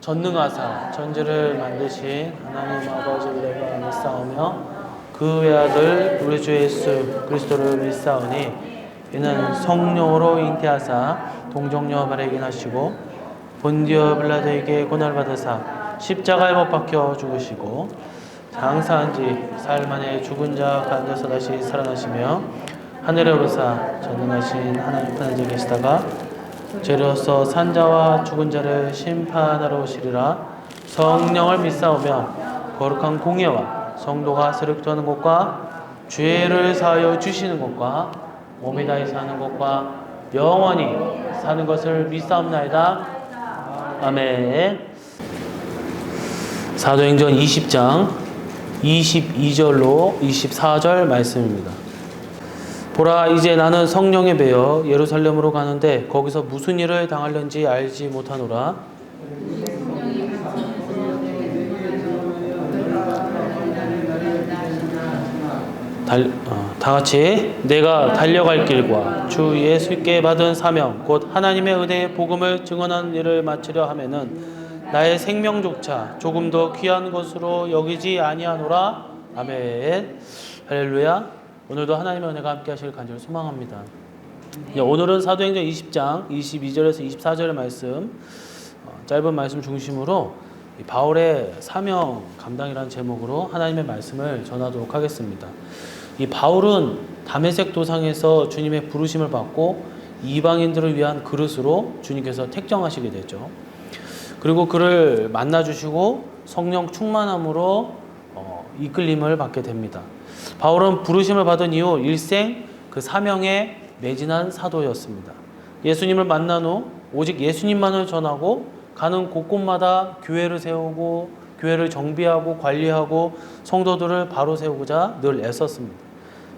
전능하사 천지를 만드신 하나님 아버지를 내가 믿사오며 그 외아들 우리 주 예수 그리스도를 믿사오니 이는 성령으로 잉태하사 동정녀 발행하시고 본디오 빌라도에게 고난을 받으사 십자가에 못 박혀 죽으시고 장사한 지 사흘 만에 죽은 자 가운데서 다시 살아나시며 하늘에 오르사 전능하신 하나님 편에 계시다가 죄로서 산자와 죽은 자를 심판하러 오시리라. 성령을 믿사오며 거룩한 공예와 성도가 세력도하는 것과 죄를 사하여 주시는 것과 몸이 다해 사는 것과 영원히 사는 것을 믿사옵나이다. 아멘. 사도행전 20장 22절로 24절 말씀입니다. 보라, 이제 나는 성령에 매여 예루살렘으로 가는데 거기서 무슨 일을 당하려는지 알지 못하노라. 다 같이 내가 달려갈 길과 주 예수께 받은 사명 곧 하나님의 은혜의 복음을 증언하는 일을 마치려 하면은 나의 생명조차 조금 더 귀한 것으로 여기지 아니하노라. 아멘. 할렐루야. 오늘도 하나님의 은혜가 함께 하시길 간절히 소망합니다. 오늘은 사도행전 20장 22절에서 24절의 말씀, 짧은 말씀 중심으로 바울의 사명 감당이라는 제목으로 하나님의 말씀을 전하도록 하겠습니다. 이 바울은 다메섹 도상에서 주님의 부르심을 받고 이방인들을 위한 그릇으로 주님께서 택정하시게 되죠. 그리고 그를 만나주시고 성령 충만함으로 이끌림을 받게 됩니다. 바울은 부르심을 받은 이후 일생 그 사명에 매진한 사도였습니다. 예수님을 만난 후 오직 예수님만을 전하고 가는 곳곳마다 교회를 세우고 교회를 정비하고 관리하고 성도들을 바로 세우고자 늘 애썼습니다.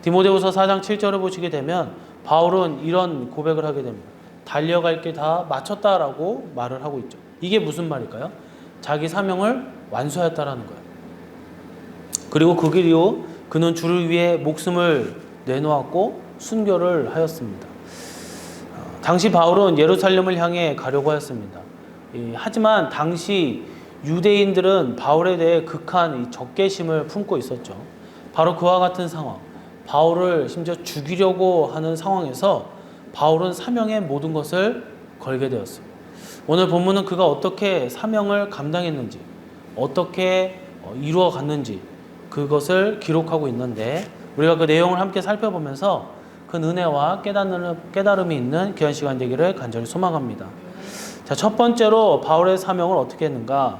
디모데후서 4장 7절을 보시게 되면 바울은 이런 고백을 하게 됩니다. 달려갈 게 다 마쳤다라고 말을 하고 있죠. 이게 무슨 말일까요? 자기 사명을 완수하였다라는 거예요. 그리고 그 길 이후 그는 주를 위해 목숨을 내놓았고 순교를 하였습니다. 당시 바울은 예루살렘을 향해 가려고 하였습니다. 하지만 당시 유대인들은 바울에 대해 극한 적개심을 품고 있었죠. 바로 그와 같은 상황, 바울을 심지어 죽이려고 하는 상황에서 바울은 사명의 모든 것을 걸게 되었습니다. 오늘 본문은 그가 어떻게 사명을 감당했는지, 어떻게 이루어갔는지 그것을 기록하고 있는데 우리가 그 내용을 함께 살펴보면서 그 은혜와 깨달음이 있는 귀한 시간 되기를 간절히 소망합니다. 자, 첫 번째로 바울의 사명을 어떻게 했는가?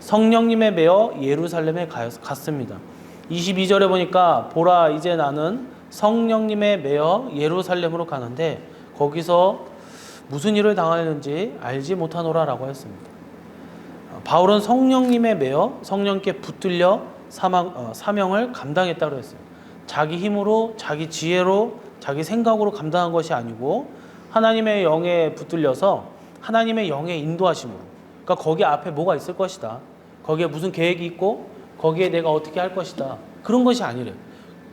성령님에 매여 예루살렘에 갔습니다. 22절에 보니까 보라, 이제 나는 성령님에 매여 예루살렘으로 가는데 거기서 무슨 일을 당하는지 알지 못하노라 라고 했습니다. 바울은 성령님에 매여 성령께 붙들려 사명을 감당했다고 했어요. 자기 힘으로, 자기 지혜로, 자기 생각으로 감당한 것이 아니고 하나님의 영에 붙들려서 하나님의 영의 인도하심으로. 그러니까 거기 앞에 뭐가 있을 것이다. 거기에 무슨 계획이 있고 거기에 내가 어떻게 할 것이다. 그런 것이 아니래요.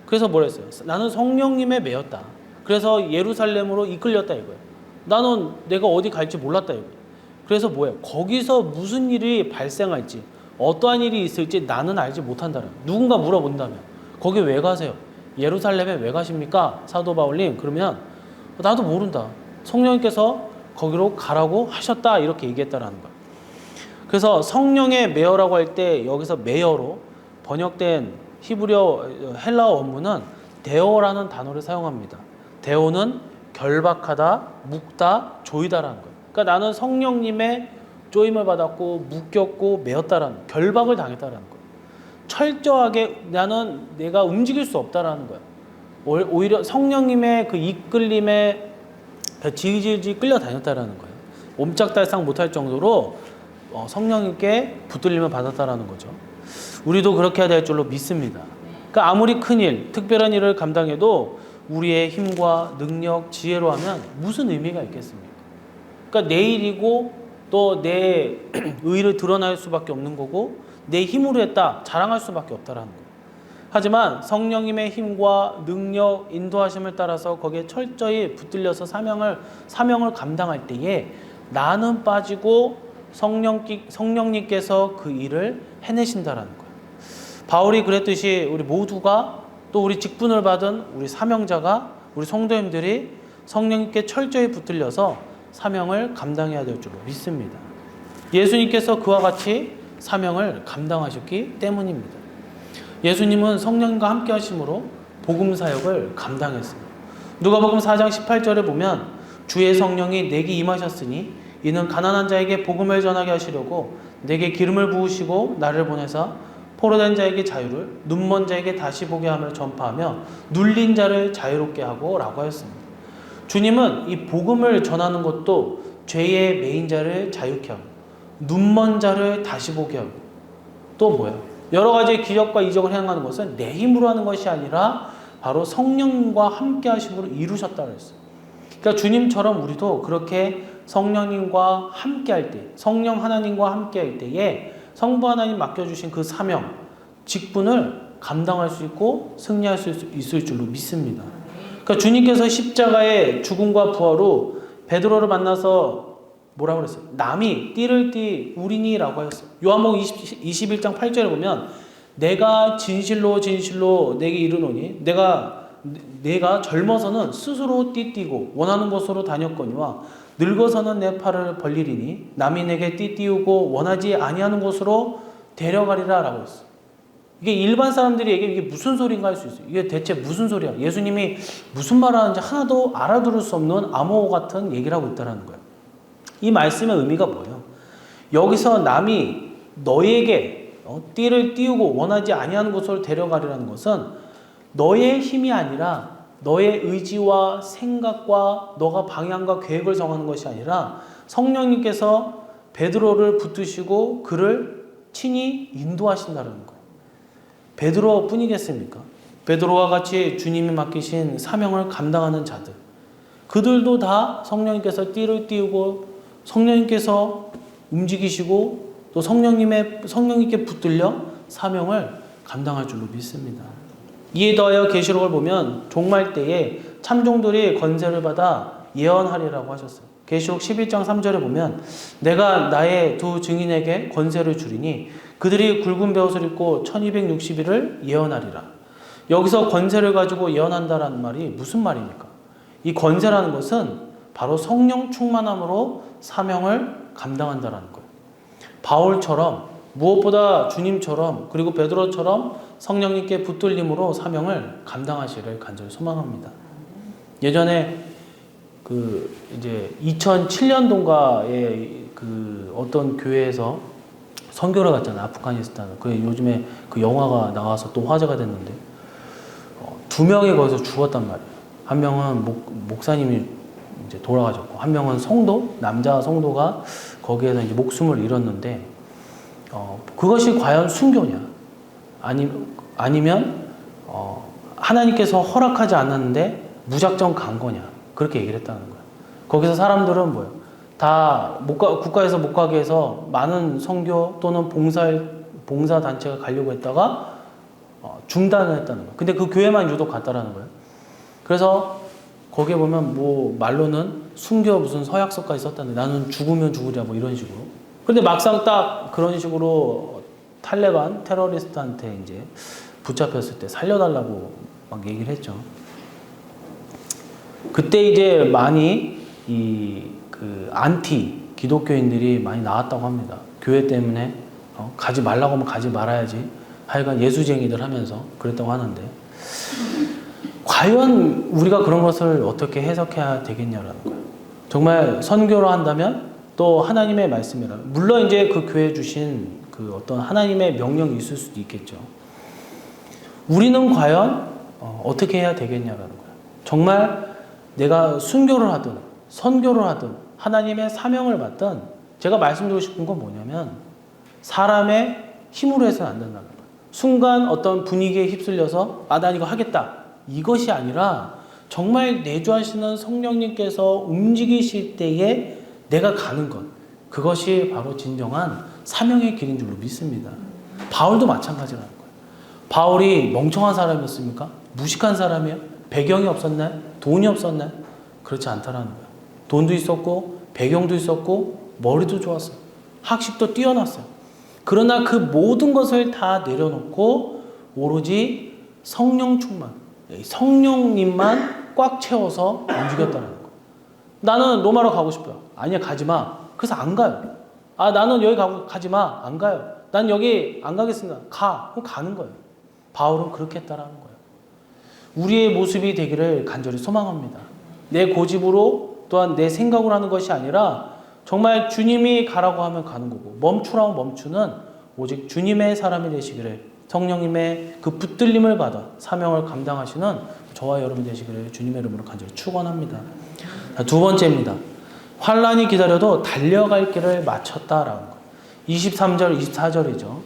그래서 뭐라 했어요? 나는 성령님에 매였다. 그래서 예루살렘으로 이끌렸다 이거예요. 나는 내가 어디 갈지 몰랐다 이거예요. 그래서 뭐예요? 거기서 무슨 일이 발생할지, 어떠한 일이 있을지 나는 알지 못한다는. 누군가 물어본다면 거기 왜 가세요? 예루살렘에 왜 가십니까? 사도 바울님. 그러면 나도 모른다. 성령님께서 거기로 가라고 하셨다 이렇게 얘기했다라는 거예요. 그래서 성령의 매여라고 할 때 여기서 매여로 번역된 히브리어 헬라어 원문은 데오라는 단어를 사용합니다. 데오는 결박하다, 묶다, 조이다라는 거예요. 그러니까 나는 성령님의 조임을 받았고 묶였고 매였다라는, 결박을 당했다라는 거예요. 철저하게 나는 내가 움직일 수 없다라는 거예요. 오히려 성령님의 그 이끌림에 질질 끌려다녔다라는 거예요. 옴짝달싹 못할 정도로 성령님께 붙들림을 받았다라는 거죠. 우리도 그렇게 해야 될 줄로 믿습니다. 그러니까 아무리 큰 일, 특별한 일을 감당해도 우리의 힘과 능력, 지혜로 하면 무슨 의미가 있겠습니까? 그러니까 내 일이고 또 내 의를 드러날 수밖에 없는 거고 내 힘으로 했다, 자랑할 수밖에 없다라는 거예요. 하지만 성령님의 힘과 능력, 인도하심을 따라서 거기에 철저히 붙들려서 사명을 감당할 때에 나는 빠지고 성령님께서 그 일을 해내신다라는 거예요. 바울이 그랬듯이 우리 모두가 또 우리 직분을 받은 우리 사명자가 우리 성도님들이 성령님께 철저히 붙들려서 사명을 감당해야 될 줄로 믿습니다. 예수님께서 그와 같이 사명을 감당하셨기 때문입니다. 예수님은 성령님과 함께 하심으로 복음 사역을 감당했습니다. 누가복음 4장 18절에 보면 주의 성령이 내게 임하셨으니 이는 가난한 자에게 복음을 전하게 하시려고 내게 기름을 부으시고 나를 보내사 포로된 자에게 자유를 눈먼 자에게 다시 보게 함을 전파하며 눌린 자를 자유롭게 하고 라고 하였습니다. 주님은 이 복음을 전하는 것도 죄의 매인 자를 자유케 하고 눈먼 자를 다시 보게 하고 또 뭐예요? 여러 가지 기적과 이적을 행하는 것은 내 힘으로 하는 것이 아니라 바로 성령님과 함께 하심으로 이루셨다고 했어요. 그러니까 주님처럼 우리도 그렇게 성령님과 함께 할 때, 성령 하나님과 함께 할 때에 성부 하나님 맡겨주신 그 사명, 직분을 감당할 수 있고 승리할 수 있을 줄로 믿습니다. 그러니까 주님께서 십자가의 죽음과 부활로 베드로를 만나서 뭐라고 그랬어요? 남이 띠를 띠 우리니라고 하였어요. 요한복음 21장 8절에 보면 내가 진실로 진실로 내게 이르노니 내가 젊어서는 스스로 띠띠고 원하는 곳으로 다녔거니와 늙어서는 내 팔을 벌리리니 남이 내게 띠띠우고 원하지 아니하는 곳으로 데려가리라 라고 했어요. 이게 일반 사람들이 이게 무슨 소리인가 할 수 있어요. 이게 대체 무슨 소리야? 예수님이 무슨 말을 하는지 하나도 알아들을 수 없는 암호 같은 얘기를 하고 있다는 거예요. 이 말씀의 의미가 뭐예요? 여기서 남이 너에게 띠를 띄우고 원하지 아니하는 곳으로 데려가리라는 것은 너의 힘이 아니라 너의 의지와 생각과 너가 방향과 계획을 정하는 것이 아니라 성령님께서 베드로를 붙드시고 그를 친히 인도하신다는 거예요. 베드로 뿐이겠습니까? 베드로와 같이 주님이 맡기신 사명을 감당하는 자들, 그들도 다 성령님께서 띠를 띄우고 성령님께서 움직이시고 또 성령님께 붙들려 사명을 감당할 줄로 믿습니다. 이에 더하여 계시록을 보면 종말 때에 참종들이 권세를 받아 예언하리라고 하셨어요. 계시록 11장 3절에 보면 내가 나의 두 증인에게 권세를 주리니 그들이 굵은 베옷을 입고 1260일을 예언하리라. 여기서 권세를 가지고 예언한다라는 말이 무슨 말입니까? 이 권세라는 것은 바로 성령 충만함으로 사명을 감당한다라는 거예요. 바울처럼 무엇보다 주님처럼 그리고 베드로처럼 성령님께 붙들림으로 사명을 감당하시기를 간절히 소망합니다. 예전에 이제 2007년도인가에 어떤 교회에서 선교를 갔잖아요. 아프가니스탄. 요즘에 그 영화가 나와서 또 화제가 됐는데 2명이 거기서 죽었단 말이에요. 한 명은 목사님이 이제 돌아가셨고 한 명은 남자 성도가 거기에서 이제 목숨을 잃었는데 그것이 과연 순교냐? 아니면 하나님께서 허락하지 않았는데 무작정 간 거냐? 그렇게 얘기를 했다는 거예요. 거기서 사람들은 뭐예요? 다 국가에서 못 가게 해서 많은 선교 또는 봉사 단체가 가려고 했다가 중단을 했다는 거예요. 근데 그 교회만 유독 갔다라는 거예요. 그래서 거기에 보면 말로는 순교 무슨 서약서까지 썼다는데 나는 죽으면 죽으랴 이런 식으로. 근데 막상 딱 그런 식으로 탈레반 테러리스트한테 이제 붙잡혔을 때 살려달라고 막 얘기를 했죠. 그때 이제 많이 안티 기독교인들이 많이 나왔다고 합니다. 교회 때문에 가지 말라고 하면 가지 말아야지. 하여간 예수쟁이들 하면서 그랬다고 하는데 과연 우리가 그런 것을 어떻게 해석해야 되겠냐라는 거예요. 정말 선교로 한다면 또 하나님의 말씀이라면 물론 이제 그 교회 주신 그 어떤 하나님의 명령이 있을 수도 있겠죠. 우리는 과연 어떻게 해야 되겠냐라는 거예요. 정말 내가 순교를 하든 선교를 하든 하나님의 사명을 받든 제가 말씀드리고 싶은 건 뭐냐면 사람의 힘으로 해서는 안 된다는 거예요. 순간 어떤 분위기에 휩쓸려서 난 이거 하겠다. 이것이 아니라 정말 내주하시는 성령님께서 움직이실 때에 내가 가는 것. 그것이 바로 진정한 사명의 길인 줄로 믿습니다. 바울도 마찬가지라는 거예요. 바울이 멍청한 사람이었습니까? 무식한 사람이에요? 배경이 없었나요? 돈이 없었나요? 그렇지 않다라는 거예요. 돈도 있었고 배경도 있었고 머리도 좋았어요. 학식도 뛰어났어요. 그러나 그 모든 것을 다 내려놓고 오로지 성령 충만, 성령님만 꽉 채워서 움직였다는 거예요. 나는 로마로 가고 싶어요. 아니야, 가지 마. 그래서 안 가요. 아, 나는 여기 가지 마. 안 가요. 난 여기 안 가겠습니다. 가. 그럼 가는 거예요. 바울은 그렇게 했다라는 거예요. 우리의 모습이 되기를 간절히 소망합니다. 내 고집으로 또한 내 생각으로 하는 것이 아니라 정말 주님이 가라고 하면 가는 거고 멈추라고 멈추는 오직 주님의 사람이 되시기를 성령님의 그 붙들림을 받아 사명을 감당하시는 저와 여러분 되시기를 주님의 이름으로 간절히 축원합니다. 두 번째입니다. 환란이 기다려도 달려갈 길을 마쳤다라는 거예요. 23절, 24절이죠.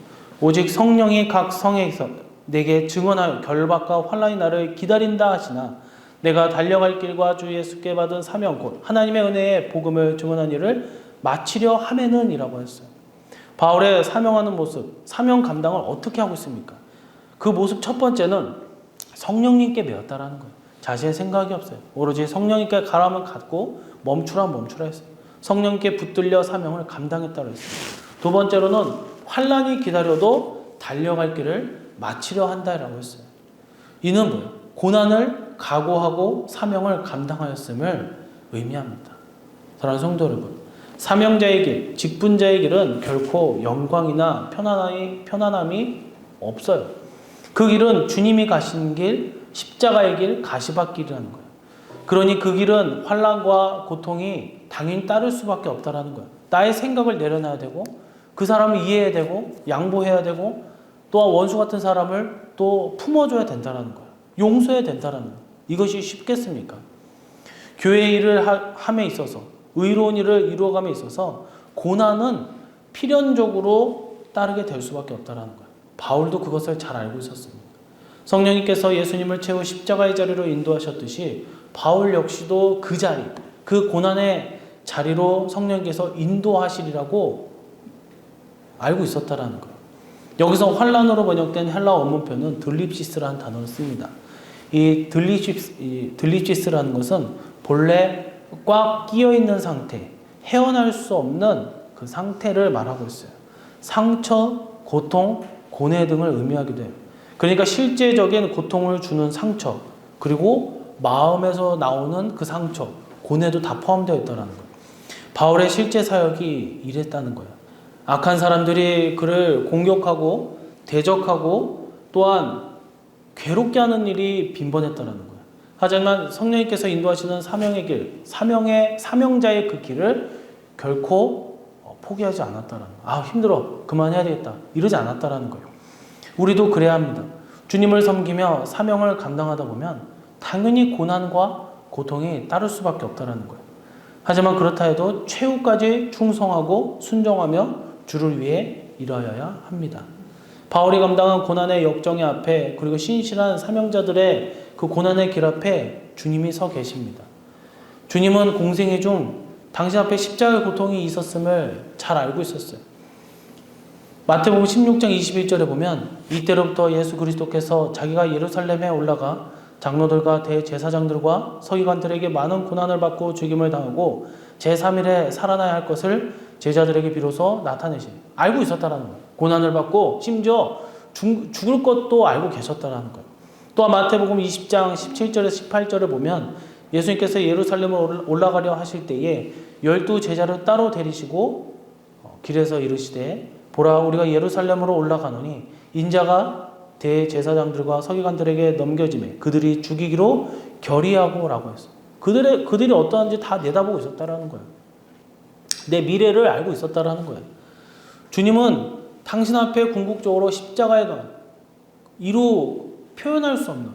오직 성령이 각 성에서 내게 증언하여 결박과 환란이 나를 기다린다 하시나 내가 달려갈 길과 주 예수께 받은 사명 곧 하나님의 은혜의 복음을 증언한 일을 마치려 하매는 이라고 했어요. 바울의 사명하는 모습, 사명 감당을 어떻게 하고 있습니까? 그 모습 첫 번째는 성령님께 매었다라는 거예요. 자신의 생각이 없어요. 오로지 성령님께 가라면 갔고 멈추라 했어요. 성령님께 붙들려 사명을 감당했다고 했어요. 두 번째로는 환란이 기다려도 달려갈 길을 마치려 한다라고 했어요. 이는 뭐예요? 고난을 각오하고 사명을 감당하였음을 의미합니다. 사랑하는 성도 여러분, 사명자의 길, 직분자의 길은 결코 영광이나 편안함이 없어요. 그 길은 주님이 가신 길, 십자가의 길, 가시밭 길이라는 거예요. 그러니 그 길은 환난과 고통이 당연히 따를 수밖에 없다라는 거예요. 나의 생각을 내려놔야 되고 그 사람을 이해해야 되고 양보해야 되고 또한 원수 같은 사람을 또 품어줘야 된다는 거예요. 용서해야 된다는 거예요. 이것이 쉽겠습니까? 교회 일을 함에 있어서 의로운 일을 이루어감에 있어서 고난은 필연적으로 따르게 될 수밖에 없다는 거예요. 바울도 그것을 잘 알고 있었습니다. 성령님께서 예수님을 채워 십자가의 자리로 인도하셨듯이 바울 역시도 그 자리, 그 고난의 자리로 성령님께서 인도하시리라고 알고 있었다는 거예요. 여기서 환란으로 번역된 헬라어 원문표는 들립시스라는 단어를 씁니다. 이 들립시스라는 것은 본래 꽉 끼어 있는 상태, 헤어날 수 없는 그 상태를 말하고 있어요. 상처, 고통, 고뇌 등을 의미하기도 해요. 그러니까 실제적인 고통을 주는 상처, 그리고 마음에서 나오는 그 상처, 고뇌도 다 포함되어 있다는 거예요. 바울의 실제 사역이 이랬다는 거예요. 악한 사람들이 그를 공격하고 대적하고 또한 괴롭게 하는 일이 빈번했다는 거예요. 하지만 성령님께서 인도하시는 사명의 길, 사명자의 그 길을 결코 포기하지 않았다는 거예요. 아, 힘들어. 그만해야 되겠다. 이러지 않았다는 거예요. 우리도 그래야 합니다. 주님을 섬기며 사명을 감당하다 보면 당연히 고난과 고통이 따를 수밖에 없다는 거예요. 하지만 그렇다 해도 최후까지 충성하고 순종하며 주를 위해 일하여야 합니다. 바울이 감당한 고난의 역정의 앞에 그리고 신실한 사명자들의 그 고난의 길 앞에 주님이 서 계십니다. 주님은 공생애 중 당신 앞에 십자가의 고통이 있었음을 잘 알고 있었어요. 마태복음 16장 21절에 보면 이때로부터 예수 그리스도께서 자기가 예루살렘에 올라가 장로들과 대제사장들과 서기관들에게 많은 고난을 받고 죽임을 당하고 제3일에 살아나야 할 것을 제자들에게 비로소 나타내신 알고 있었다라는 거예요. 고난을 받고 심지어 죽을 것도 알고 계셨다라는 거예요. 또한 마태복음 20장 17절에서 18절을 보면 예수님께서 예루살렘을 올라가려 하실 때에 12 제자를 따로 데리시고 길에서 이르시되 보라 우리가 예루살렘으로 올라가노니 인자가 대제사장들과 서기관들에게 넘겨지매 그들이 죽이기로 결의하고 라고 했어요. 그들이 어떠한지 다 내다보고 있었다라는 거예요. 내 미래를 알고 있었다라는 거예요. 주님은 당신 앞에 궁극적으로 십자가에 이루 표현할 수 없는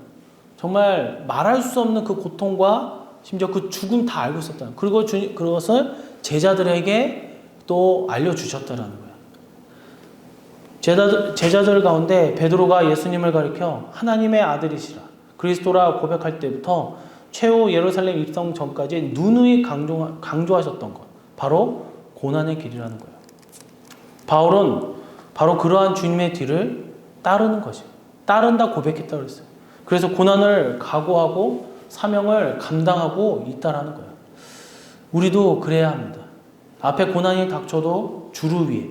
정말 말할 수 없는 그 고통과 심지어 그 죽음 다 알고 있었다는 거예요. 그리고 그것을 제자들에게 또 알려주셨다라는 거예요. 제자들 가운데 베드로가 예수님을 가리켜 하나님의 아들이시라 그리스도라 고백할 때부터 최후 예루살렘 입성 전까지 누누이 강조하셨던 것 바로 고난의 길이라는 거예요. 바울은 바로 그러한 주님의 뒤를 따르는 것이에요. 따른다 고백했다고 했어요. 그래서 고난을 각오하고 사명을 감당하고 있다라는 거예요. 우리도 그래야 합니다. 앞에 고난이 닥쳐도 주를 위해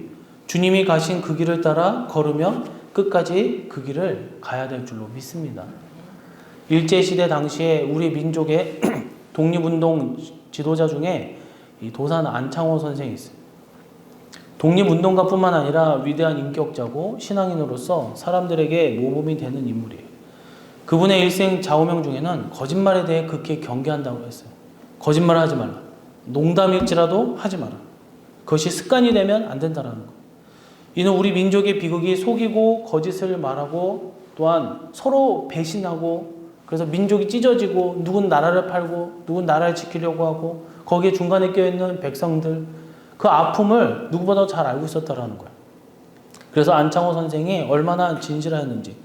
주님이 가신 그 길을 따라 걸으며 끝까지 그 길을 가야 될 줄로 믿습니다. 일제시대 당시에 우리 민족의 독립운동 지도자 중에 이 도산 안창호 선생이 있어요. 독립운동가뿐만 아니라 위대한 인격자고 신앙인으로서 사람들에게 모범이 되는 인물이에요. 그분의 일생 좌우명 중에는 거짓말에 대해 극히 경계한다고 했어요. 거짓말을 하지 말라. 농담일지라도 하지 마라. 그것이 습관이 되면 안 된다라는 거. 이는 우리 민족의 비극이 속이고 거짓을 말하고 또한 서로 배신하고 그래서 민족이 찢어지고 누군 나라를 팔고 누군 나라를 지키려고 하고 거기에 중간에 껴있는 백성들 그 아픔을 누구보다 잘 알고 있었다라는 거예요. 그래서 안창호 선생이 얼마나 진실하였는지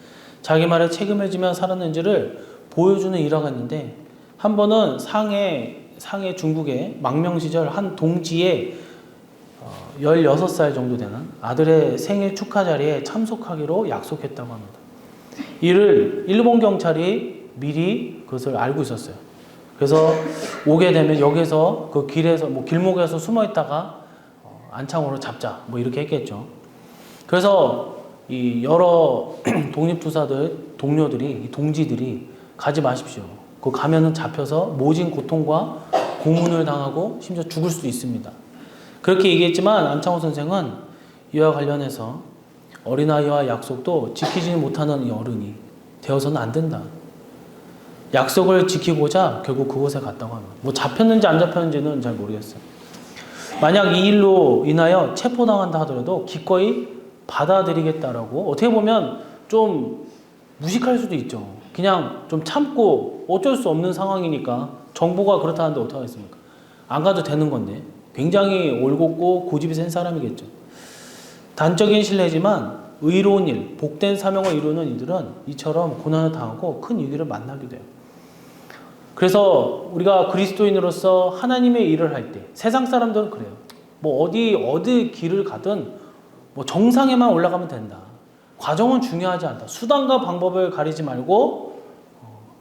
자기 말에 책임을 지며 살았는지를 보여주는 일화가 있는데 한 번은 상해 중국의 망명 시절 한 동지의 16살 정도 되는 아들의 생일 축하 자리에 참석하기로 약속했다고 합니다. 이를 일본 경찰이 미리 그것을 알고 있었어요. 그래서 오게 되면 여기서 그 길에서 길목에서 숨어 있다가 안창호를 잡자 이렇게 했겠죠. 그래서 이 여러 독립투사들 동료들이 동지들이 가지 마십시오. 그 가면은 잡혀서 모진 고통과 고문을 당하고 심지어 죽을 수도 있습니다. 그렇게 얘기했지만 안창호 선생은 이와 관련해서 어린아이와 약속도 지키지 못하는 이 어른이 되어서는 안 된다. 약속을 지키고자 결국 그곳에 갔다고 합니다. 잡혔는지 안 잡혔는지는 잘 모르겠어요. 만약 이 일로 인하여 체포당한다 하더라도 기꺼이 받아들이겠다라고 어떻게 보면 좀 무식할 수도 있죠. 그냥 좀 참고 어쩔 수 없는 상황이니까 정부가 그렇다는데 어떡하겠습니까? 안 가도 되는 건데 굉장히 올곧고 고집이 센 사람이겠죠. 단적인 신뢰지만 의로운 일, 복된 사명을 이루는 이들은 이처럼 고난을 당하고 큰 위기를 만나게 돼요. 그래서 우리가 그리스도인으로서 하나님의 일을 할 때 세상 사람들은 그래요. 어디 길을 가든 정상에만 올라가면 된다. 과정은 중요하지 않다. 수단과 방법을 가리지 말고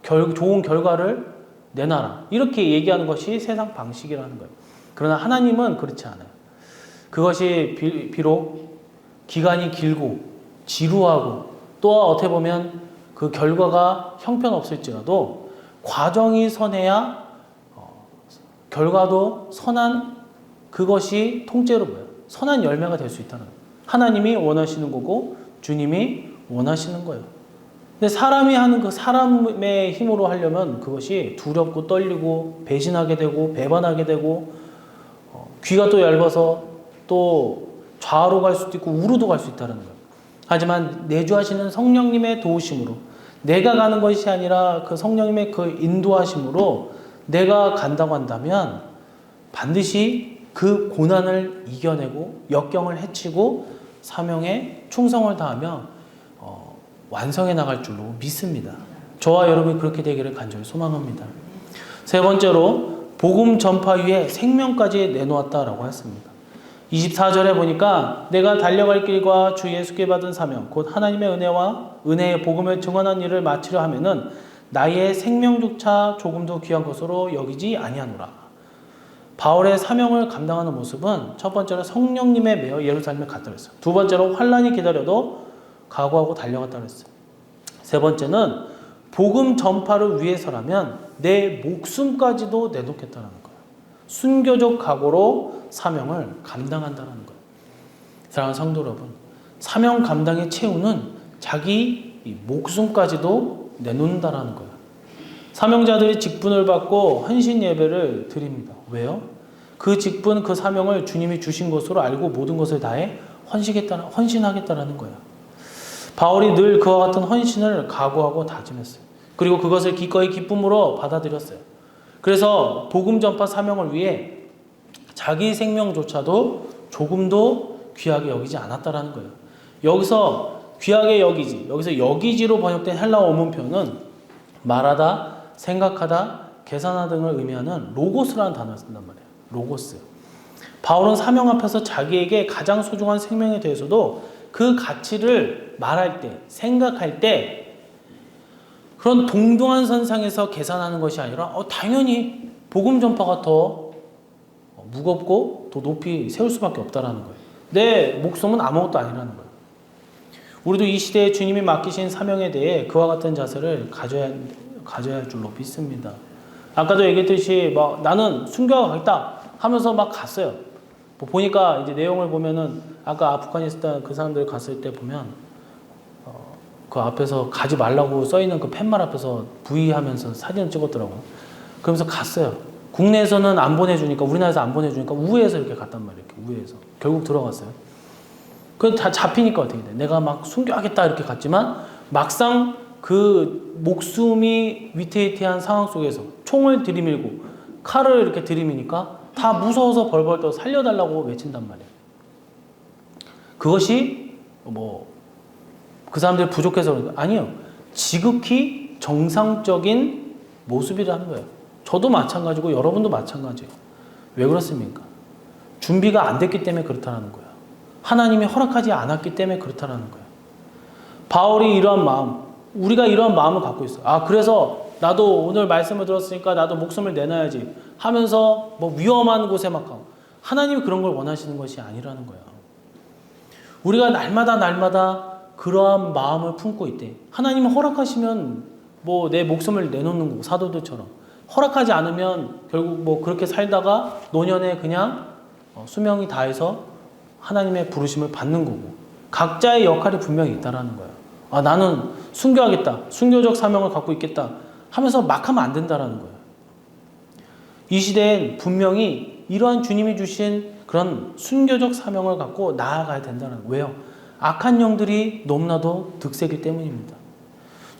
좋은 결과를 내놔라. 이렇게 얘기하는 것이 세상 방식이라는 거예요. 그러나 하나님은 그렇지 않아요. 그것이 비록 기간이 길고 지루하고 또 어떻게 보면 그 결과가 형편없을지라도 과정이 선해야 결과도 선한 그것이 통째로 선한 열매가 될 수 있다는 거예요. 하나님이 원하시는 거고 주님이 원하시는 거예요. 근데 사람이 하는 그 사람의 힘으로 하려면 그것이 두렵고 떨리고 배신하게 되고 배반하게 되고 귀가 또 얇아서 또 좌로 갈 수도 있고 우로도 갈 수 있다는 거예요. 하지만 내주하시는 성령님의 도우심으로 내가 가는 것이 아니라 그 성령님의 그 인도하심으로 내가 간다고 한다면 반드시 그 고난을 이겨내고 역경을 헤치고 사명에 충성을 다하며 완성해 나갈 줄로 믿습니다. 저와 여러분이 그렇게 되기를 간절히 소망합니다. 세 번째로 복음 전파 위에 생명까지 내놓았다라고 했습니다. 24절에 보니까 내가 달려갈 길과 주 예수께 받은 사명 곧 하나님의 은혜와 은혜의 복음을 증언한 일을 마치려 하면은 나의 생명조차 조금도 귀한 것으로 여기지 아니하노라. 바울의 사명을 감당하는 모습은 첫 번째로 성령님에 매여 예루살렘에 갔다 그랬어요. 두 번째로 환난이 기다려도 각오하고 달려갔다 그랬어요. 세 번째는 복음 전파를 위해서라면 내 목숨까지도 내놓겠다는 거예요. 순교적 각오로 사명을 감당한다는 거예요. 사랑하는 성도 여러분, 사명 감당의 최후는 자기 목숨까지도 내놓는다는 거예요. 사명자들이 직분을 받고 헌신 예배를 드립니다. 왜요? 그 직분, 그 사명을 주님이 주신 것으로 알고 모든 것을 다해 헌신하겠다는 거예요. 바울이 늘 그와 같은 헌신을 각오하고 다짐했어요. 그리고 그것을 기꺼이 기쁨으로 받아들였어요. 그래서 복음 전파 사명을 위해 자기 생명조차도 조금도 귀하게 여기지 않았다라는 거예요. 여기서 귀하게 여기지, 여기서 여기지로 번역된 헬라어 원문 표현은 말하다, 생각하다, 계산하다 등을 의미하는 로고스라는 단어를 쓴단 말이에요. 로고스. 바울은 사명 앞에서 자기에게 가장 소중한 생명에 대해서도 그 가치를 말할 때, 생각할 때 그런 동등한 선상에서 계산하는 것이 아니라 당연히 복음 전파가 더 무겁고 더 높이 세울 수밖에 없다라는 거예요. 내 목숨은 아무것도 아니라는 거예요. 우리도 이 시대에 주님이 맡기신 사명에 대해 그와 같은 자세를 가져야 할 줄로 믿습니다. 아까도 얘기했듯이 막 나는 순교하겠다 하면서 막 갔어요. 뭐 보니까 이제 내용을 보면은 아까 아프가니스탄 그 사람들 갔을 때 보면 그 앞에서 가지 말라고 써 있는 그 팻말 앞에서 부의하면서 사진을 찍었더라고요. 그러면서 갔어요. 국내에서는 안 보내주니까, 우리나라에서 안 보내주니까 우회해서 이렇게 갔단 말이에요. 이렇게 우회해서 결국 들어갔어요. 그 다 잡히니까 어떻게 돼? 내가 막 순교하겠다 이렇게 갔지만 막상 그 목숨이 위태위태한 상황 속에서 총을 들이밀고 칼을 이렇게 들이미니까 다 무서워서 벌벌 떠 살려달라고 외친단 말이에요. 그것이 뭐 그 사람들이 부족해서 그런 거예요. 아니요. 지극히 정상적인 모습이라는 거예요. 저도 마찬가지고 여러분도 마찬가지예요. 왜 그렇습니까? 준비가 안 됐기 때문에 그렇다는 거예요. 하나님이 허락하지 않았기 때문에 그렇다는 거예요. 바울이 이러한 마음, 우리가 이러한 마음을 갖고 있어요. 아, 그래서 나도 오늘 말씀을 들었으니까 나도 목숨을 내놔야지 하면서 뭐 위험한 곳에 막 가고, 하나님이 그런 걸 원하시는 것이 아니라는 거예요. 우리가 날마다 그러한 마음을 품고 있대. 하나님이 허락하시면 뭐 내 목숨을 내놓는 거고, 사도들처럼. 허락하지 않으면 결국 뭐 그렇게 살다가 노년에 그냥 수명이 다해서 하나님의 부르심을 받는 거고, 각자의 역할이 분명히 있다라는 거예요. 아, 나는 순교하겠다, 순교적 사명을 갖고 있겠다 하면서 막 하면 안 된다라는 거예요. 이 시대엔 분명히 이러한 주님이 주신 그런 순교적 사명을 갖고 나아가야 된다는 거예요. 왜요? 악한 영들이 너무나도 득세기 때문입니다.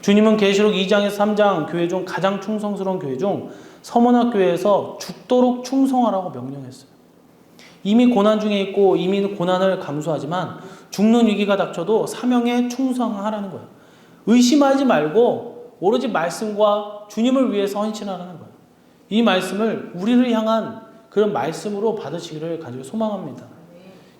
주님은 계시록 2장에서 3장 교회 중 가장 충성스러운 교회 중 서문학교회에서 죽도록 충성하라고 명령했어요. 이미 고난 중에 있고 이미 고난을 감수하지만 죽는 위기가 닥쳐도 사명에 충성하라는 거예요. 의심하지 말고 오로지 말씀과 주님을 위해서 헌신하라는 거예요. 이 말씀을 우리를 향한 그런 말씀으로 받으시기를 간절히 소망합니다.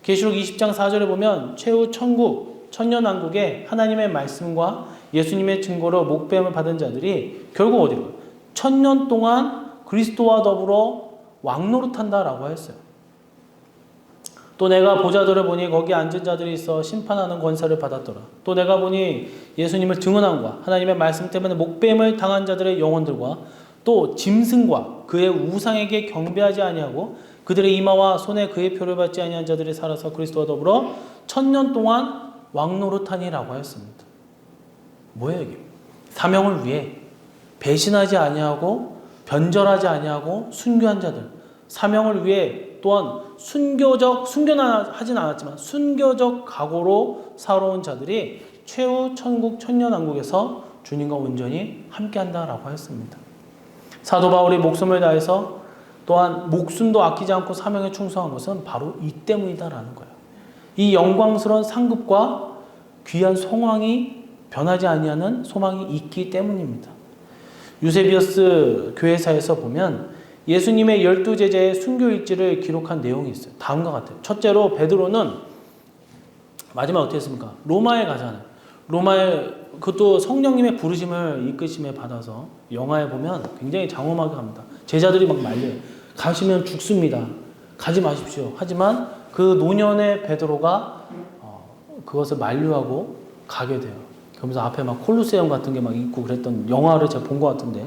계시록 20장 4절에 보면 최후 천국, 천년왕국에 하나님의 말씀과 예수님의 증거로 목배임을 받은 자들이 결국 어디로 가요? 1000년 동안 그리스도와 더불어 왕노릇한다라고 했어요. 또 내가 보좌들을 보니 거기 앉은 자들이 있어 심판하는 권세를 받았더라. 또 내가 보니 예수님을 증언함과 하나님의 말씀 때문에 목배임을 당한 자들의 영혼들과 또 짐승과 그의 우상에게 경배하지 아니하고 그들의 이마와 손에 그의 표를 받지 아니한 자들이 살아서 그리스도와 더불어 1000년 동안 왕노릇하니라고 하였습니다. 뭐예요 이게? 사명을 위해 배신하지 아니하고 변절하지 아니하고 순교한 자들, 사명을 위해 또한 순교는 하진 않았지만 순교적 각오로 살아온 자들이 최후 천국 천년왕국에서 주님과 온전히 함께한다라고 하였습니다. 사도 바울이 목숨을 다해서 또한 목숨도 아끼지 않고 사명에 충성한 것은 바로 이 때문이다라는 거예요. 이 영광스러운 상급과 귀한 소망이 변하지 아니하는 소망이 있기 때문입니다. 유세비어스 교회사에서 보면 예수님의 12제자의 순교일지를 기록한 내용이 있어요. 다음과 같아요. 첫째로 베드로는 마지막에 어떻게 했습니까? 로마에 가잖아요. 로마에 그것도 성령님의 부르심을 이끄심에 받아서 영화에 보면 굉장히 장엄하게 합니다. 제자들이 막 말려요. 가시면 죽습니다. 가지 마십시오. 하지만 그 노년의 베드로가 그것을 만류하고 가게 돼요. 그러면서 앞에 막 콜로세움 같은 게 막 있고 그랬던 영화를 제가 본 것 같은데,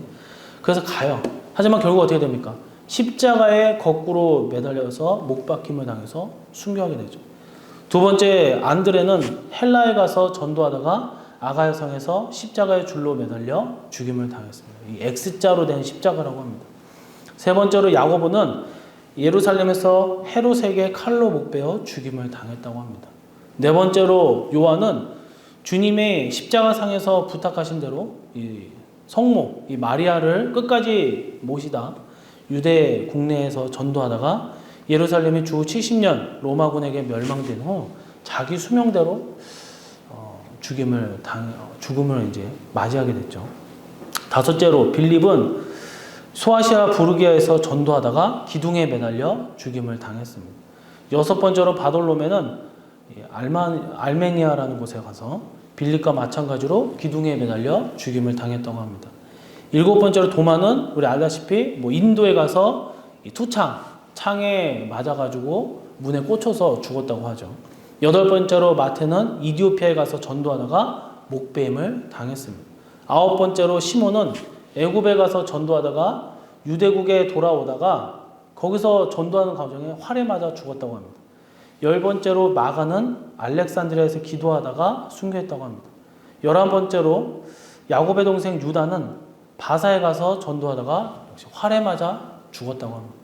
그래서 가요. 하지만 결국 어떻게 됩니까? 십자가에 거꾸로 매달려서 목박힘을 당해서 순교하게 되죠. 두 번째, 안드레는 헬라에 가서 전도하다가 아가야 성에서 십자가의 줄로 매달려 죽임을 당했습니다. 이 X자로 된 십자가라고 합니다. 세 번째로 야고보는 예루살렘에서 헤롯에게 칼로 목베어 죽임을 당했다고 합니다. 네 번째로 요한은 주님의 십자가상에서 부탁하신 대로 이 성모 이 마리아를 끝까지 모시다 유대 국내에서 전도하다가 예루살렘이 주 70년 로마군에게 멸망된 후 자기 수명대로 죽음을 이제 맞이하게 됐죠. 다섯째로 빌립은 소아시아 부르기아에서 전도하다가 기둥에 매달려 죽임을 당했습니다. 여섯 번째로 바돌로메는 알메니아라는 곳에 가서 빌립과 마찬가지로 기둥에 매달려 죽임을 당했다고 합니다. 일곱 번째로 도마는 우리 알다시피 인도에 가서 이 투창 창에 맞아가지고 문에 꽂혀서 죽었다고 하죠. 여덟 번째로 마태는 이디오피아에 가서 전도하다가 목배임을 당했습니다. 아홉 번째로 시몬은 애굽에 가서 전도하다가 유대국에 돌아오다가 거기서 전도하는 과정에 활에 맞아 죽었다고 합니다. 열 번째로 마가는 알렉산드리아에서 기도하다가 순교했다고 합니다. 11번째로 야곱의 동생 유다는 바사에 가서 전도하다가 역시 활에 맞아 죽었다고 합니다.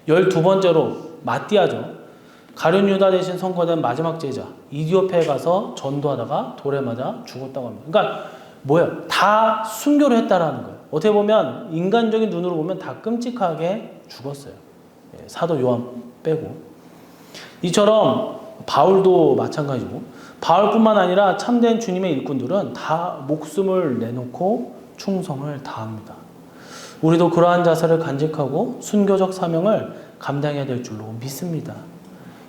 12번째로 마띠아죠. 가룟 유다 대신 선거된 마지막 제자 이디오페에 가서 전도하다가 돌에 맞아 죽었다고 합니다. 그러니까 뭐예요? 다 순교를 했다라는 거예요. 어떻게 보면 인간적인 눈으로 보면 다 끔찍하게 죽었어요. 사도 요한 빼고. 이처럼 바울도 마찬가지고, 바울뿐만 아니라 참된 주님의 일꾼들은 다 목숨을 내놓고 충성을 다합니다. 우리도 그러한 자세를 간직하고 순교적 사명을 감당해야 될 줄로 믿습니다.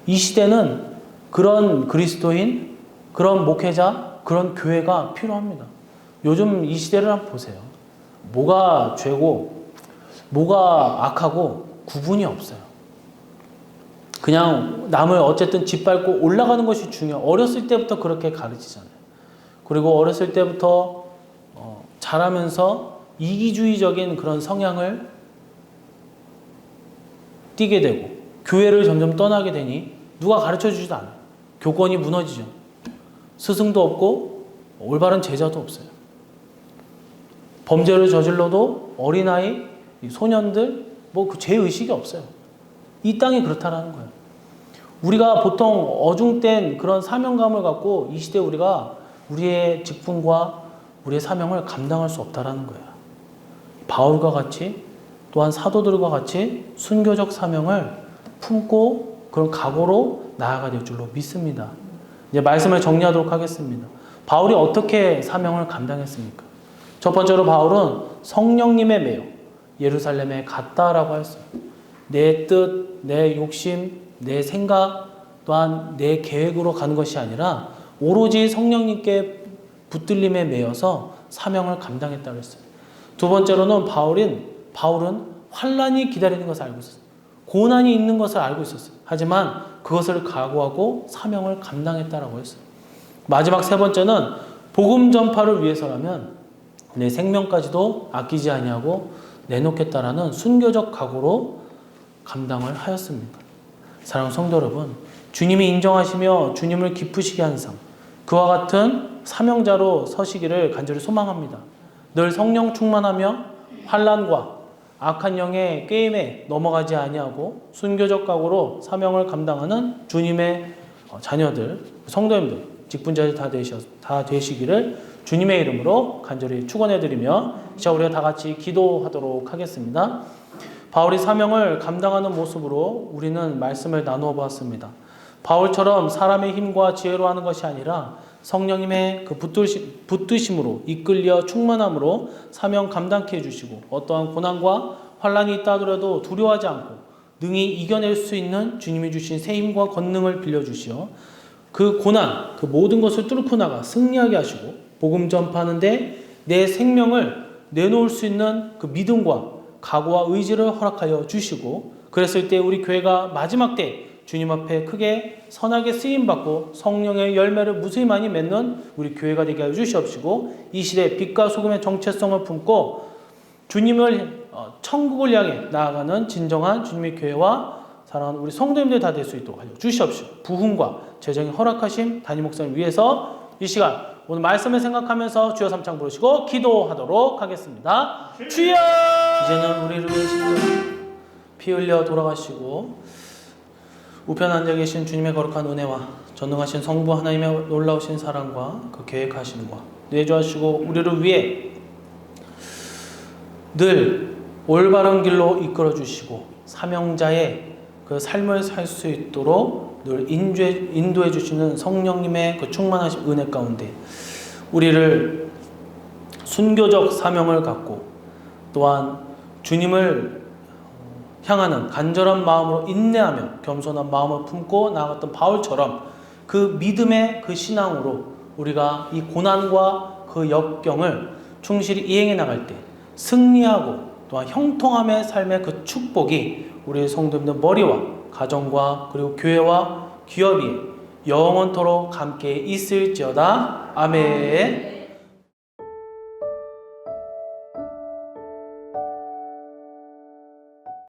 이 시대는 그런 그리스도인, 그런 목회자, 그런 교회가 필요합니다. 요즘 이 시대를 한번 보세요. 뭐가 죄고 뭐가 악하고 구분이 없어요. 그냥 남을 어쨌든 짓밟고 올라가는 것이 중요해요. 어렸을 때부터 그렇게 가르치잖아요. 그리고 어렸을 때부터 자라면서 이기주의적인 그런 성향을 띠게 되고 교회를 점점 떠나게 되니 누가 가르쳐주지도 않아요. 교권이 무너지죠. 스승도 없고 올바른 제자도 없어요. 범죄를 저질러도 어린아이, 소년들 뭐 그 죄의식이 없어요. 이 땅이 그렇다라는 거예요. 우리가 보통 어중된 그런 사명감을 갖고 이 시대에 우리가 우리의 직분과 우리의 사명을 감당할 수 없다라는 거예요. 바울과 같이 또한 사도들과 같이 순교적 사명을 품고 그런 각오로 나아가야 될 줄로 믿습니다. 이제 말씀을 정리하도록 하겠습니다. 바울이 어떻게 사명을 감당했습니까? 첫 번째로 바울은 성령님에 매여 예루살렘에 갔다라고 했어요. 내 뜻, 내 욕심, 내 생각 또한 내 계획으로 가는 것이 아니라 오로지 성령님께 붙들림에 매여서 사명을 감당했다고 했어요. 두 번째로는 바울은 환난이 기다리는 것을 알고 있었어요. 고난이 있는 것을 알고 있었어요. 하지만 그것을 각오하고 사명을 감당했다라고 했어요. 마지막 세 번째는 복음 전파를 위해서라면 내 생명까지도 아끼지 아니하고 내놓겠다라는 순교적 각오로 감당을 하였습니다. 사랑하는 성도 여러분, 주님이 인정하시며 주님을 기쁘시게 하는 삶, 그와 같은 사명자로 서시기를 간절히 소망합니다. 늘 성령 충만하며 환난과 악한 영의 게임에 넘어가지 아니하고 순교적 각오로 사명을 감당하는 주님의 자녀들, 성도님들, 직분자들 다 되시기를 주님의 이름으로 간절히 축원해드리며 이제 우리가 다 같이 기도하도록 하겠습니다. 바울이 사명을 감당하는 모습으로 우리는 말씀을 나누어 보았습니다. 바울처럼 사람의 힘과 지혜로 하는 것이 아니라 성령님의 그 붙드심으로 이끌려 충만함으로 사명 감당케 해주시고 어떠한 고난과 환난이 있다 하더라도 두려워하지 않고 능히 이겨낼 수 있는 주님이 주신 새 힘과 권능을 빌려주시어 그 고난, 그 모든 것을 뚫고 나가 승리하게 하시고 복음 전파하는데 내 생명을 내놓을 수 있는 그 믿음과 각오와 의지를 허락하여 주시고 그랬을 때 우리 교회가 마지막 때 주님 앞에 크게 선하게 쓰임받고 성령의 열매를 무수히 많이 맺는 우리 교회가 되게 하여 주시옵시고 이 시대 빛과 소금의 정체성을 품고 주님을 천국을 향해 나아가는 진정한 주님의 교회와 사랑하는 우리 성도님들 다 될 수 있도록 하여 주시옵시고 부흥과 재정의 허락하심 담임 목사님 위해서 이 시간 오늘 말씀을 생각하면서 주여 삼창 부르시고 기도하도록 하겠습니다. 주여! 이제는 우리를 위해 피 흘려 돌아가시고 우편 앉아 계신 주님의 거룩한 은혜와 전능하신 성부 하나님의 놀라우신 사랑과 그 계획하심과 내주하시고 우리를 위해 늘 올바른 길로 이끌어 주시고 사명자의 그 삶을 살 수 있도록 늘 인도해 주시는 성령님의 그 충만하신 은혜 가운데 우리를 순교적 사명을 갖고 또한 주님을 향하는 간절한 마음으로 인내하며 겸손한 마음을 품고 나아갔던 바울처럼 그 믿음의 그 신앙으로 우리가 이 고난과 그 역경을 충실히 이행해 나갈 때 승리하고 또한 형통함의 삶의 그 축복이 우리 성도님들 머리와 가정과 그리고 교회와 기업이 영원토록 함께 있을지어다. 아멘.